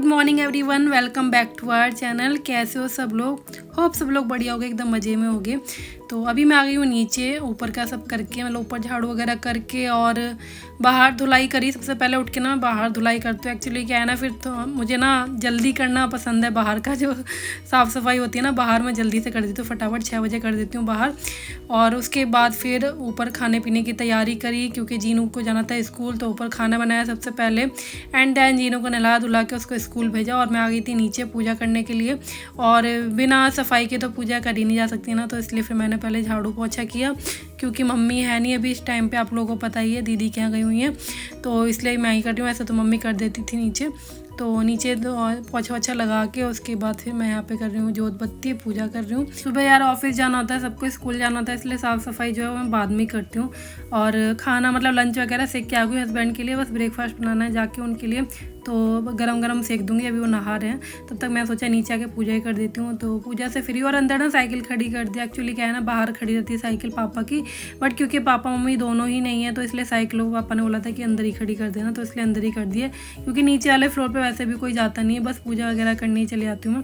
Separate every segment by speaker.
Speaker 1: Morning everyone, welcome back to our channel. कैसे हो सब लोग? होप सब लोग बढ़िया होगे, एकदम मज़े में होगे। तो अभी मैं आ गई हूँ नीचे, ऊपर का सब करके, मतलब ऊपर झाड़ू वगैरह करके और बाहर धुलाई करी। सबसे पहले उठ के ना मैं बाहर धुलाई करती हूँ। एक्चुअली क्या है ना, फिर तो मुझे ना जल्दी करना पसंद है। बाहर का जो साफ़ सफाई होती है ना, बाहर मैं जल्दी से कर देती हूँ, फटाफट 6 बजे कर देती हूँ बाहर। और उसके बाद फिर ऊपर खाने पीने की तैयारी करी, क्योंकि जीनू को जाना था स्कूल। तो ऊपर खाना बनाया सबसे पहले, एंड देन जीनू को नहला धुला के उसको स्कूल भेजा। और मैं आ गई थी नीचे पूजा करने के लिए। और बिना सफाई के तो पूजा करी नहीं जा सकती ना, तो इसलिए फिर मैंने पहले झाड़ू पोछा किया, क्योंकि मम्मी है नहीं अभी इस टाइम पे, आप लोगों को पता ही है, दीदी के यहाँ गई हुई हैं, तो इसलिए मैं ही कर रही हूँ। ऐसे तो मम्मी कर देती थी नीचे। तो नीचे पोछा वोछा लगा के उसके बाद फिर मैं यहाँ पे कर रही हूँ जोत बत्ती, पूजा कर रही हूँ। सुबह यार ऑफिस जाना होता है, सबको स्कूल जाना होता है, इसलिए साफ़ सफाई जो है मैं बाद में करती हूँ। और खाना मतलब लंच वगैरह सेक के आ गई हस्बैंड के लिए, बस ब्रेकफास्ट बनाना है जाके उनके लिए। तो गरम गरम सेक दूंगी, अभी वो नहा रहे हैं, तब तक मैं सोचा नीचे आके पूजा ही कर देती हूँ। तो पूजा से फ्री, और अंदर ना साइकिल खड़ी कर दी। एक्चुअली क्या है ना, बाहर खड़ी रहती है साइकिल पापा की, बट क्योंकि पापा मम्मी दोनों ही नहीं है, तो इसलिए साइकिल को पापा ने बोला था कि अंदर ही खड़ी कर देना, तो इसलिए अंदर ही कर दिए। क्योंकि नीचे वाले फ्लोर पर वैसे भी कोई जाता नहीं है, बस पूजा वगैरह करने ही चली जाती हूँ मैं।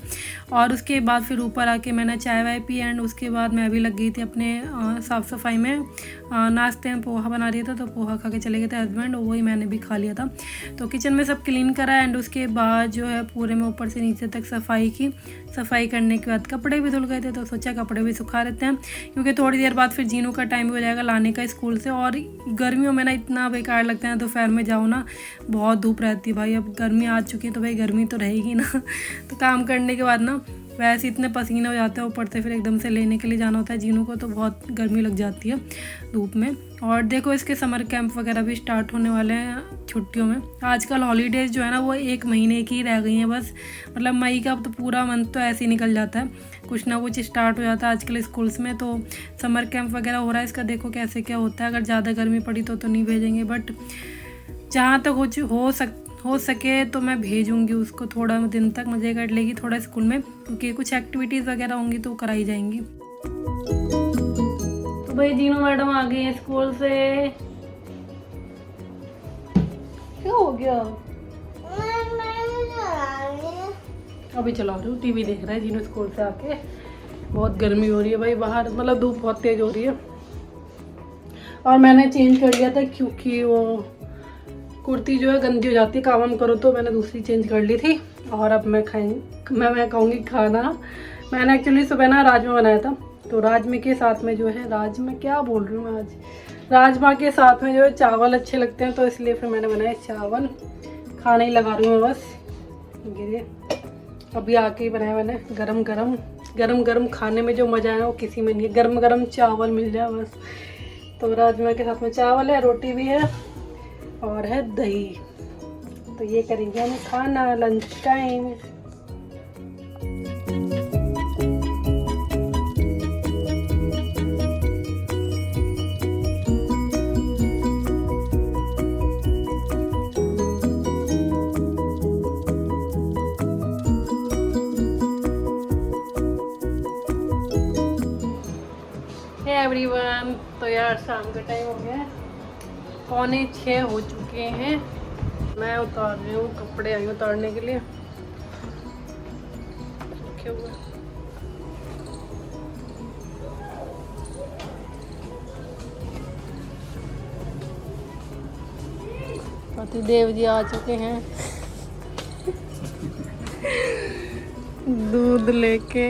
Speaker 1: और उसके बाद फिर ऊपर आके मैंने चाय वाय पी, एंड उसके बाद मैं भी लग गई थी अपने साफ़ सफाई में। नाश्ते में पोहा बना रही था, तो पोहा खा के चले गए थे हस्बैंड, और वही मैंने भी खा लिया था। तो किचन में सब क्लीन करा, एंड उसके बाद जो है पूरे में ऊपर से नीचे तक सफाई की। सफाई करने के बाद कपड़े भी धुल गए थे, तो सोचा कपड़े भी सुखा लेते हैं, क्योंकि थोड़ी देर बाद फिर जीनू का टाइम हो जाएगा लाने का स्कूल से। और गर्मियों में ना इतना बेकार लगता है, दोपहर में जाओ ना, बहुत धूप रहती है भाई। अब गर्मी आ चुकी है तो भाई गर्मी तो रहेगी ना। तो काम करने के बाद ना वैसे इतने पसीने हो जाते हैं ऊपर से, फिर एकदम से लेने के लिए जाना होता है जीनू को, तो बहुत गर्मी लग जाती है धूप में। और देखो इसके समर कैंप वगैरह भी स्टार्ट होने वाले हैं छुट्टियों में। आजकल हॉलीडेज़ जो है ना वो 1 महीने की रह गई हैं बस, मतलब मई का तो पूरा मंथ तो ऐसे ही निकल जाता है, कुछ ना कुछ स्टार्ट हो जाता है आजकल स्कूल्स में। तो समर कैंप वगैरह हो रहा है, इसका देखो कैसे क्या होता है। अगर ज़्यादा गर्मी पड़ी तो नहीं भेजेंगे, बट जहाँ तक हो सके तो मैं भेजूँगी उसको। थोड़ा दिन तक मज़े कर लेगी थोड़ा स्कूल में, क्योंकि कुछ एक्टिविटीज़ वगैरह होंगी तो कराई जाएंगी। तो भाई जीनू मैडम आ गई है स्कूल से। क्या हो गया? अभी चला रही हूँ, टीवी देख रहा है जीनू स्कूल से आके। बहुत गर्मी हो रही है भाई बाहर, मतलब धूप बहुत तेज हो रही है। और मैंने चेंज कर लिया था, क्योंकि वो कुर्ती जो है गंदी हो जाती है काम वाम करो, तो मैंने दूसरी चेंज कर ली थी। और अब मैं कहूँगी खाना। मैंने एक्चुअली सुबह ना राजमा बनाया था, तो राजमे के साथ में जो है, राजमा क्या बोल रही हूँ आज, राजमा के साथ में जो है चावल अच्छे लगते हैं, तो इसलिए फिर मैंने बनाए चावल। खाना ही लगा रही हूँ मैं बस। गिरे अभी आके ही बनाया मैंने, गरम गरम खाने में जो मज़ा है वो किसी में नहीं है। गरम गरम चावल मिल जाए बस। तो राजमा के साथ में चावल है, रोटी भी है और है दही। तो ये करेंगे हम खाना लंच टाइम। एवरीवन, तो यार शाम का टाइम हो गया है, 5:45 हो चुके हैं। मैं उतार रही हूँ कपड़े, आई उतारने के लिए रखे हुए। पति देव जी आ चुके हैं दूध लेके।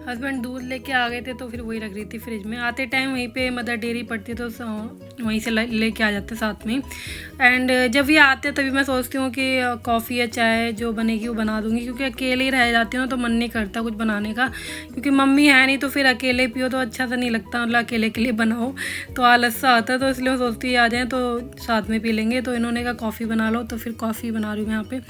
Speaker 1: हस्बैंड दूध लेके आ गए थे, तो फिर वही रख रही थी फ्रिज में। आते टाइम वहीं पे मदर डेयरी पड़ती है, तो वहीं से लेके आ जाते साथ में। एंड जब ये आते तभी मैं सोचती हूँ कि कॉफ़ी या चाय जो बनेगी वो बना दूँगी, क्योंकि अकेले ही रह जाती हूँ तो मन नहीं करता कुछ बनाने का, क्योंकि मम्मी है नहीं, तो फिर अकेले पियो तो अच्छा सा नहीं लगता, मतलब अकेले के लिए बनाओ तो आलस सा आता है। तो इसलिए मैं सोचती हूँ आ जाएँ तो साथ में पी लेंगे। तो इन्होंने कहा कॉफ़ी बना लो, तो फिर कॉफ़ी बना रही हूँ यहाँ पर।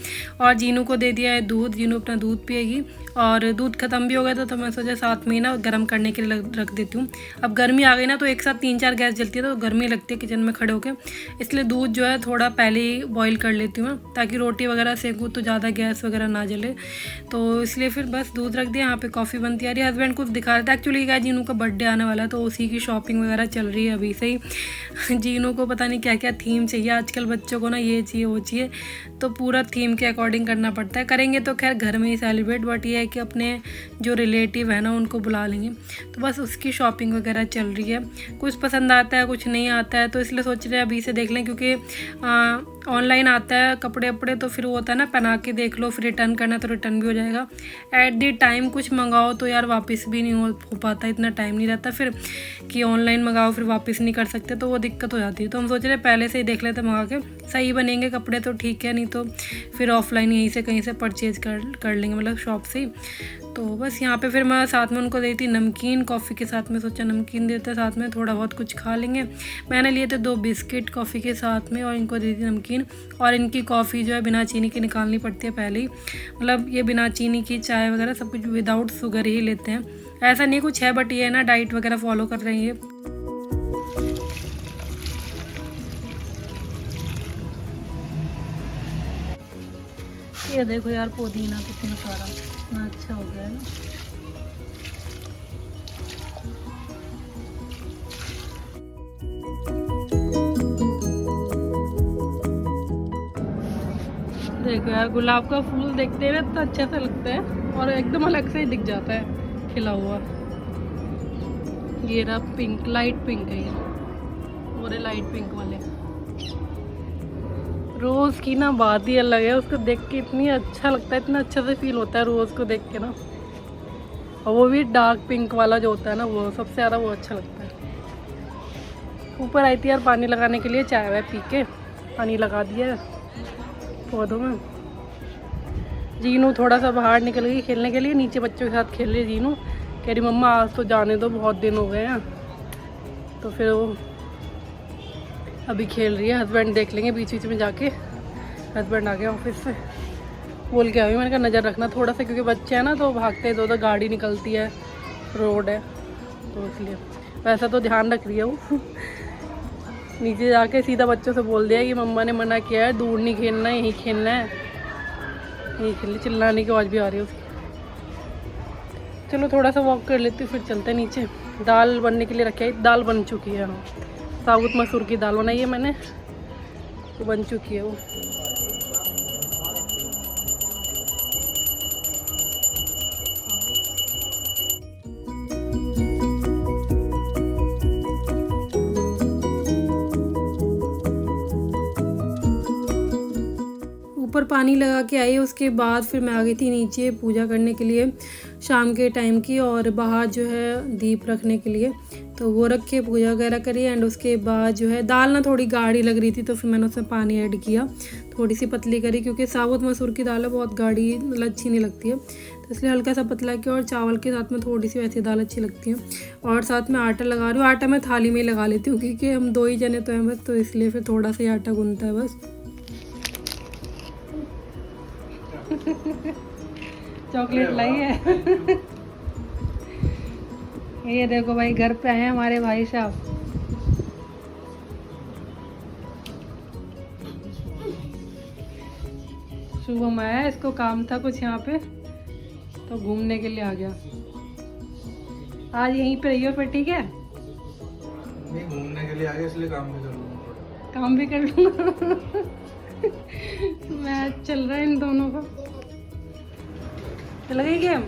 Speaker 1: और जीनू को दे दिया है दूध, जीनू अपना दूध पिएगी। और दूध ख़त्म भी हो गया था, तो मैं सोचा साथ में ही ना गर्म करने के लिए रख देती हूँ। अब गर्मी आ गई ना, तो एक साथ 3-4 गैस जलती है, तो गर्मी लगती है किचन में खड़े होकर, इसलिए दूध जो है थोड़ा पहले ही बॉईल कर लेती हूँ मैं, ताकि रोटी वगैरह सेकूँ तो ज़्यादा गैस वगैरह ना जले। तो इसलिए फिर बस दूध रख दिया, यहाँ पे कॉफ़ी बनती आ रही है। हस्बैंड कुछ दिखा रहे थे, एक्चुअली क्या जीनू का बर्थडे आने वाला है तो उसी की शॉपिंग वगैरह चल रही है अभी से ही। जीनू को पता नहीं क्या क्या थीम चाहिए आजकल बच्चों को ना, ये चाहिए वो चाहिए, तो पूरा थीम के अकॉर्डिंग करना पड़ता है। करेंगे तो खैर घर में ही सेलिब्रेट, बट ये है कि अपने जो रिलेटिव है ना उनको बुला लेंगे, तो बस उसकी शॉपिंग वगैरह चल रही है। कुछ पसंद आता है कुछ नहीं आता है, तो इसलिए सोच रहे हैं अभी से देख लें, क्योंकि ऑनलाइन आता है कपड़े वपड़े तो फिर वो होता है ना पहना के देख लो, फिर रिटर्न करना तो रिटर्न भी हो जाएगा। एट दी टाइम कुछ मंगाओ तो यार वापस भी नहीं हो पाता, इतना टाइम नहीं रहता फिर कि ऑनलाइन मंगाओ फिर वापस नहीं कर सकते, तो वो दिक्कत हो जाती है। तो हम सोच रहे पहले से ही देख लेते मंगा के, सही बनेंगे कपड़े तो ठीक है, नहीं तो फिर ऑफलाइन यहीं से कहीं से परचेज़ कर लेंगे, मतलब शॉप से ही। तो बस यहाँ पे फिर मैं साथ में उनको दी थी नमकीन, कॉफ़ी के साथ में सोचा नमकीन देते साथ में, थोड़ा बहुत कुछ खा लेंगे। मैंने लिए थे 2 बिस्किट कॉफ़ी के साथ में और इनको दी थी नमकीन। और इनकी कॉफ़ी जो है बिना चीनी की निकालनी पड़ती है पहले ही, मतलब ये बिना चीनी की चाय वगैरह सब कुछ विदाउट शुगर ही लेते हैं। ऐसा नहीं कुछ है, बट ये है ना डाइट वगैरह फॉलो कर रही है। ये देखो यार पुदीना कितना सारा, इतना अच्छा हो गया है ना। देखो यार गुलाब का फूल देखते हुए तो अच्छा सा लगता है और एकदम अलग से ही दिख जाता है खिला हुआ। ये रहा पिंक, लाइट पिंक है ये, पूरे लाइट पिंक वाले। रोज़ की ना बात ही अलग है, उसको देख के इतनी अच्छा लगता है, इतना अच्छा से फील होता है रोज़ को देख के ना। और वो भी डार्क पिंक वाला जो होता है ना, वो सबसे ज़्यादा वो अच्छा लगता है। ऊपर आई थी यार पानी लगाने के लिए, चाय वाय पी के पानी लगा दिया पौधों में। जीनू थोड़ा सा बाहर निकल गई खेलने के लिए, नीचे बच्चों के साथ खेल रही जीनू, कह रही मम्मा आज तो जाने दो बहुत दिन हो गए हैं, तो फिर वो अभी खेल रही है। हस्बैंड देख लेंगे बीच बीच में जाके, हस्बैंड आ गया ऑफिस से, बोल के आई मैंने कहा नज़र रखना थोड़ा सा, क्योंकि बच्चे हैं ना तो भागते हैं, तो गाड़ी निकलती है, रोड है तो इसलिए। वैसा तो ध्यान रख रही है वो। नीचे जाके सीधा बच्चों से बोल दिया कि मम्मा ने मना किया है, दूर नहीं खेलना है, यहीं खेलना है, यहीं खेलने। चिल्लाने की आवाज़ भी आ रही है उसकी। चलो थोड़ा सा वॉक कर लेती हूँ फिर चलते हैं नीचे। दाल बनने के लिए रखी है, दाल बन चुकी है। हाँ साबुत मसूर की दाल बनाई है मैंने, तो बन चुकी है वो। ऊपर पानी लगा के आई, उसके बाद फिर मैं आ गई थी नीचे पूजा करने के लिए शाम के टाइम की, और बाहर जो है दीप रखने के लिए, तो वो रख के पूजा वगैरह करी। एंड उसके बाद जो है दाल ना थोड़ी गाढ़ी लग रही थी, तो फिर मैंने उसमें पानी ऐड किया, थोड़ी सी पतली करी, क्योंकि साबुत मसूर की दाल है बहुत गाढ़ी, मतलब अच्छी नहीं लगती है, तो इसलिए हल्का सा पतला किया। और चावल के साथ में थोड़ी सी वैसी दाल अच्छी लगती है। और साथ में आटा लगा रही हूँ, आटा मैं थाली में ही लगा लेती हूँ, क्योंकि हम 2 ही जने तो हैं बस, तो इसलिए फिर थोड़ा सा ही आटा गूंथता है बस। चॉकलेट लाई है। ये देखो भाई घर पे आए हैं हमारे भाई साहब। शुभम आया, इसको काम था कुछ यहाँ पे तो घूमने के लिए आ गया। आज यहीं पे रहियो फिर, ठीक है?
Speaker 2: नहीं घूमने के लिए आ गया इसलिए काम भी कर लूँगा।
Speaker 1: काम भी कर लूँगा। मैच चल रहा है इन दोनों का। चल गई गेम।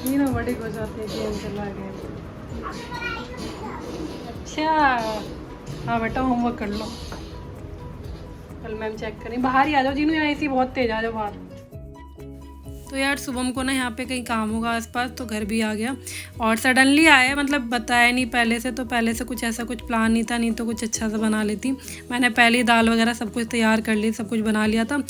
Speaker 1: ये ना बड़ी खुश होती है गेम चला गया। अच्छा हाँ बेटा होमवर्क कर लो, कल मैम चेक करें। बाहर ही आ जाओ जीनू, यहाँ एसी बहुत तेज, आ जाओ बाहर। तो यार शुभम को ना यहाँ पे कहीं काम होगा आसपास, तो घर भी आ गया और सडनली आया, मतलब बताया नहीं पहले से, तो पहले से कुछ ऐसा कुछ प्लान नहीं था, नहीं तो कुछ अच्छा सा बना लेती। मैंने पहले ही दाल वगैरह सब कुछ तैयार कर ली, सब कुछ बना लिया था,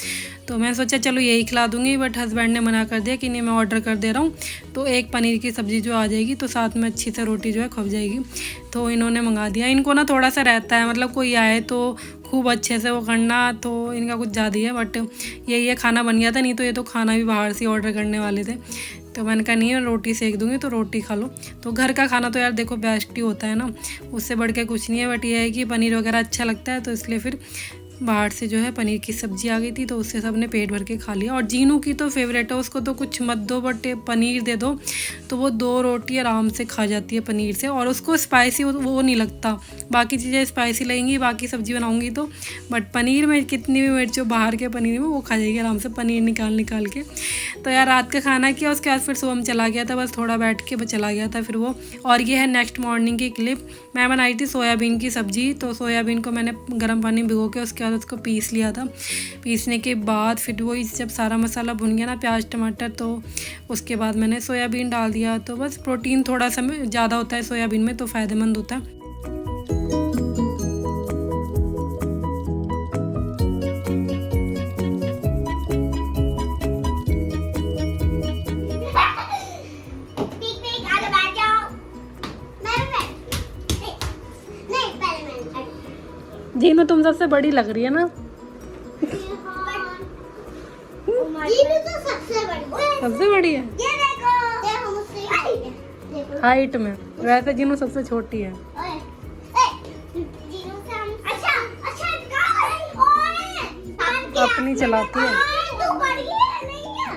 Speaker 1: तो मैं सोचा चलो यही खिला दूँगी, बट हस्बैंड ने मना कर दिया कि नहीं मैं ऑर्डर कर दे रहा हूँ, तो एक पनीर की सब्ज़ी जो आ जाएगी, तो साथ में अच्छी से रोटी जो है खप जाएगी, तो इन्होंने मंगा दिया। इनको ना थोड़ा सा रहता है, मतलब कोई आए तो खूब अच्छे से वो करना, तो इनका कुछ ज़्यादा ही है, बट यही है खाना बन गया था, नहीं तो ये तो खाना भी बाहर से ऑर्डर करने वाले थे। तो मैंने कहा नहीं, मैं रोटी सेक दूँगी तो रोटी खा लो। तो घर का खाना तो यार देखो बेस्ट ही होता है ना, उससे बढ़ के कुछ नहीं है। बट ये है कि पनीर वगैरह अच्छा लगता है, तो इसलिए फिर बाहर से जो है पनीर की सब्ज़ी आ गई थी, तो उससे सबने पेट भर के खा लिया। और जीनू की तो फेवरेट है, उसको तो कुछ मत दो बट पनीर दे दो तो वो 2 रोटी आराम से खा जाती है पनीर से। और उसको स्पाइसी वो नहीं लगता, बाकी चीज़ें स्पाइसी लगेंगी, बाकी सब्ज़ी बनाऊंगी तो, बट पनीर में कितनी भी मिर्च हो बाहर के पनीर में वो खा जाएगी आराम से, पनीर निकाल के। तो यार रात का खाना किया, उसके बाद फिर सुबह में चला गया था, बस थोड़ा बैठ के चला गया था फिर वो। और ये है नेक्स्ट मॉर्निंग की क्लिप। मैं बनाई थी सोयाबीन की सब्ज़ी, तो सोयाबीन को मैंने गर्म पानी में भिगो के उसके बाद उसको पीस लिया था। पीसने के बाद फिर वो जब सारा मसाला भुन गया ना, प्याज टमाटर, तो उसके बाद मैंने सोयाबीन डाल दिया। तो बस प्रोटीन थोड़ा सा ज़्यादा होता है सोयाबीन में, तो फ़ायदेमंद होता है। जीनू तुम सबसे बड़ी लग रही है ना?
Speaker 3: जीनू तो सबसे बड़ी
Speaker 1: है
Speaker 3: ये देखो मुझसे
Speaker 1: हाइट में, वैसे जीनू सबसे छोटी है।
Speaker 3: जीनू से हम
Speaker 1: अपनी चलाती है।
Speaker 3: तू बड़ी है नहीं है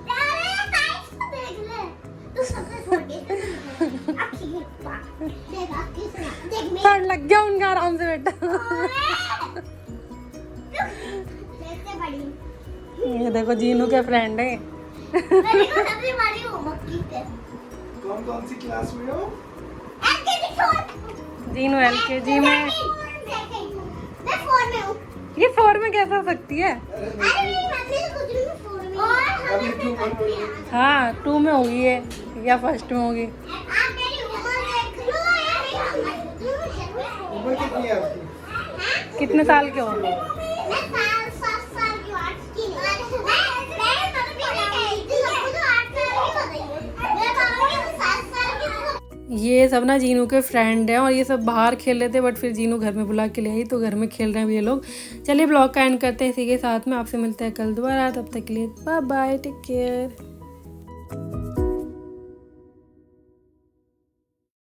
Speaker 3: अरे साइज तो देख ले, तू सबसे छोटी है। देख
Speaker 1: पड़ लग गया उनका आराम से बेटा। ये देखो जीनू के फ्रेंड है।
Speaker 2: कौन सी क्लास में हो?
Speaker 1: जीनू LKG में।
Speaker 3: मैं 4 में हूँ।
Speaker 1: ये 4 में कैसे हो सकती है?
Speaker 3: अरे मेरी मम्मी तो कुछ भी 4 में। और
Speaker 2: अभी 2 में।
Speaker 1: हाँ 2 में होगी ये, या फर्स्ट में होगी।
Speaker 3: आप मेरी उम्र देख लो।
Speaker 2: उम्र कितनी है आपकी?
Speaker 1: कितने साल के हो?
Speaker 3: मैं 7 साल की हूँ, 8 की नहीं। मैं मम्मी ने कही थी सबको तो 8 साल की बताइए। मैं कहूँगी 7 साल की।
Speaker 1: ये सब ना जीनू के फ्रेंड हैं, और ये सब बाहर खेल रहे थे, बट फिर जीनू घर में बुला के ले आई, तो घर में खेल रहे हैं ये लोग। चलिए ब्लॉग का एंड करते हैं इसी के साथ में, आपसे मिलते हैं कल दोबारा, तब तक के लिए बाय बाय, टेक केयर।